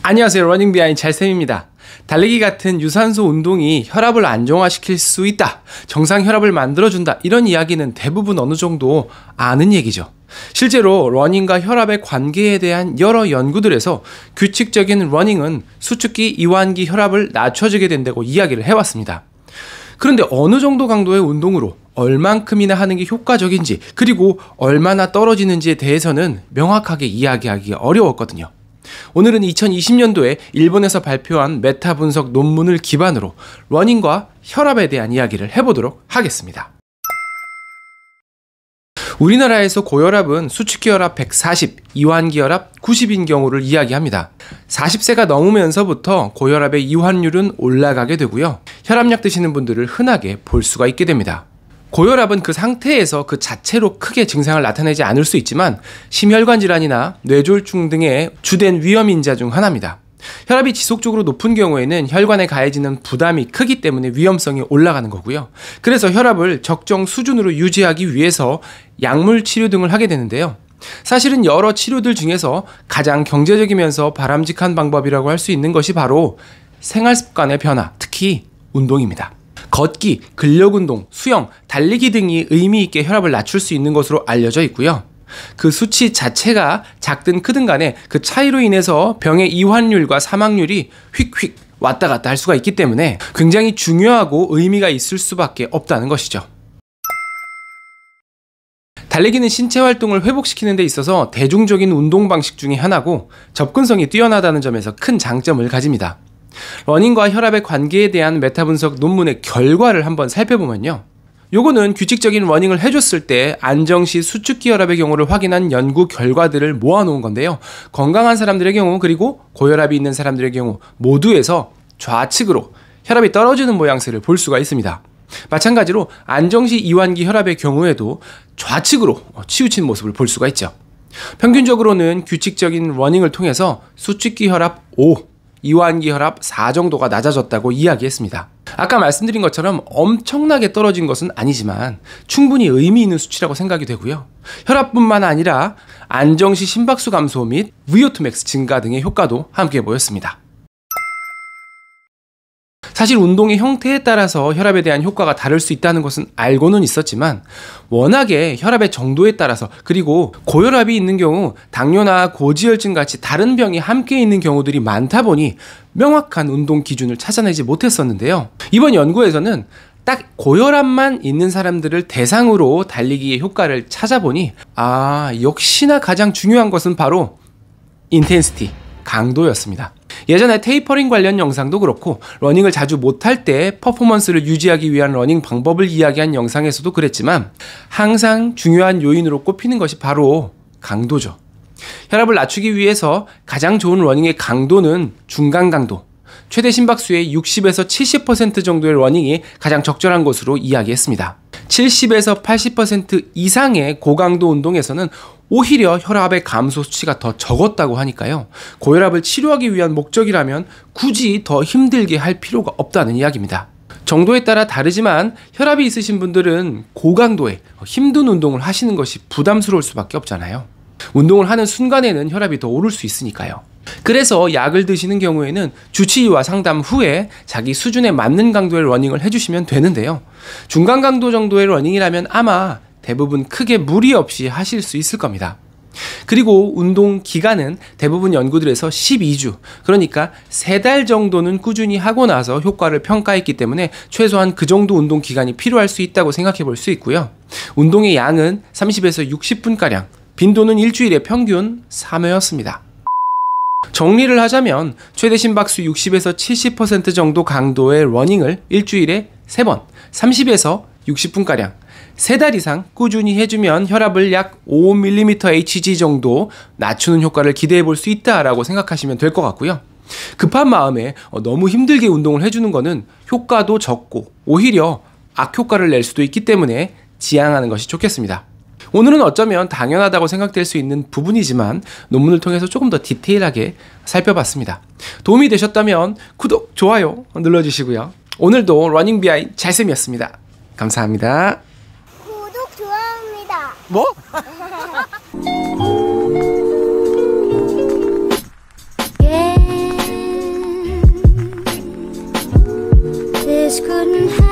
안녕하세요. 러닝 비하인드 잘쌤입니다. 달리기 같은 유산소 운동이 혈압을 안정화시킬 수 있다, 정상 혈압을 만들어준다, 이런 이야기는 대부분 어느 정도 아는 얘기죠. 실제로 러닝과 혈압의 관계에 대한 여러 연구들에서 규칙적인 러닝은 수축기 이완기 혈압을 낮춰주게 된다고 이야기를 해왔습니다. 그런데 어느 정도 강도의 운동으로 얼만큼이나 하는 게 효과적인지, 그리고 얼마나 떨어지는지에 대해서는 명확하게 이야기하기가 어려웠거든요. 오늘은 2020년도에 일본에서 발표한 메타 분석 논문을 기반으로 러닝과 혈압에 대한 이야기를 해보도록 하겠습니다. 우리나라에서 고혈압은 수축기 혈압 140, 이완기 혈압 90인 경우를 이야기합니다. 40세가 넘으면서부터 고혈압의 이완율은 올라가게 되고요. 혈압약 드시는 분들을 흔하게 볼 수가 있게 됩니다. 고혈압은 그 상태에서 그 자체로 크게 증상을 나타내지 않을 수 있지만 심혈관 질환이나 뇌졸중 등의 주된 위험인자 중 하나입니다. 혈압이 지속적으로 높은 경우에는 혈관에 가해지는 부담이 크기 때문에 위험성이 올라가는 거고요. 그래서 혈압을 적정 수준으로 유지하기 위해서 약물 치료 등을 하게 되는데요. 사실은 여러 치료들 중에서 가장 경제적이면서 바람직한 방법이라고 할 수 있는 것이 바로 생활습관의 변화, 특히 운동입니다. 걷기, 근력운동, 수영, 달리기 등이 의미 있게 혈압을 낮출 수 있는 것으로 알려져 있고요. 그 수치 자체가 작든 크든 간에 그 차이로 인해서 병의 이환율과 사망률이 휙휙 왔다 갔다 할 수가 있기 때문에 굉장히 중요하고 의미가 있을 수밖에 없다는 것이죠. 달리기는 신체 활동을 회복시키는 데 있어서 대중적인 운동 방식 중에 하나고 접근성이 뛰어나다는 점에서 큰 장점을 가집니다. 러닝과 혈압의 관계에 대한 메타 분석 논문의 결과를 한번 살펴보면요. 요거는 규칙적인 러닝을 해줬을 때 안정시 수축기 혈압의 경우를 확인한 연구 결과들을 모아놓은 건데요. 건강한 사람들의 경우, 그리고 고혈압이 있는 사람들의 경우 모두에서 좌측으로 혈압이 떨어지는 모양새를 볼 수가 있습니다. 마찬가지로 안정시 이완기 혈압의 경우에도 좌측으로 치우친 모습을 볼 수가 있죠. 평균적으로는 규칙적인 러닝을 통해서 수축기 혈압 5, 이완기 혈압 4 정도가 낮아졌다고 이야기했습니다. 아까 말씀드린 것처럼 엄청나게 떨어진 것은 아니지만 충분히 의미 있는 수치라고 생각이 되고요. 혈압뿐만 아니라 안정시 심박수 감소 및 VO2 max 증가 등의 효과도 함께 보였습니다. 사실 운동의 형태에 따라서 혈압에 대한 효과가 다를 수 있다는 것은 알고는 있었지만 워낙에 혈압의 정도에 따라서, 그리고 고혈압이 있는 경우 당뇨나 고지혈증 같이 다른 병이 함께 있는 경우들이 많다 보니 명확한 운동 기준을 찾아내지 못했었는데요. 이번 연구에서는 딱 고혈압만 있는 사람들을 대상으로 달리기의 효과를 찾아보니 역시나 가장 중요한 것은 바로 인텐시티, 강도였습니다. 예전에 테이퍼링 관련 영상도 그렇고 러닝을 자주 못할 때 퍼포먼스를 유지하기 위한 러닝 방법을 이야기한 영상에서도 그랬지만 항상 중요한 요인으로 꼽히는 것이 바로 강도죠. 혈압을 낮추기 위해서 가장 좋은 러닝의 강도는 중간 강도, 최대 심박수의 60에서 70% 정도의 러닝이 가장 적절한 것으로 이야기했습니다. 70에서 80% 이상의 고강도 운동에서는 오히려 혈압의 감소 수치가 더 적었다고 하니까요. 고혈압을 치료하기 위한 목적이라면 굳이 더 힘들게 할 필요가 없다는 이야기입니다. 정도에 따라 다르지만 혈압이 있으신 분들은 고강도의 힘든 운동을 하시는 것이 부담스러울 수밖에 없잖아요. 운동을 하는 순간에는 혈압이 더 오를 수 있으니까요. 그래서 약을 드시는 경우에는 주치의와 상담 후에 자기 수준에 맞는 강도의 러닝을 해주시면 되는데요. 중간 강도 정도의 러닝이라면 아마 대부분 크게 무리 없이 하실 수 있을 겁니다. 그리고 운동 기간은 대부분 연구들에서 12주, 그러니까 3달 정도는 꾸준히 하고 나서 효과를 평가했기 때문에 최소한 그 정도 운동 기간이 필요할 수 있다고 생각해 볼 수 있고요. 운동의 양은 30에서 60분가량, 빈도는 일주일에 평균 3회였습니다. 정리를 하자면 최대 심박수 60에서 70% 정도 강도의 러닝을 일주일에 3번, 30에서 60분가량, 3달 이상 꾸준히 해주면 혈압을 약 5mmHg 정도 낮추는 효과를 기대해 볼 수 있다라고 생각하시면 될 것 같고요. 급한 마음에 너무 힘들게 운동을 해주는 거는 효과도 적고 오히려 악효과를 낼 수도 있기 때문에 지양하는 것이 좋겠습니다. 오늘은 어쩌면 당연하다고 생각될 수 있는 부분이지만 논문을 통해서 조금 더 디테일하게 살펴봤습니다. 도움이 되셨다면 구독, 좋아요 눌러주시고요. 오늘도 러닝 비하인드 잘쌤이었습니다. 감사합니다. 구독, 좋아요입니다. 뭐? 예. just couldn't help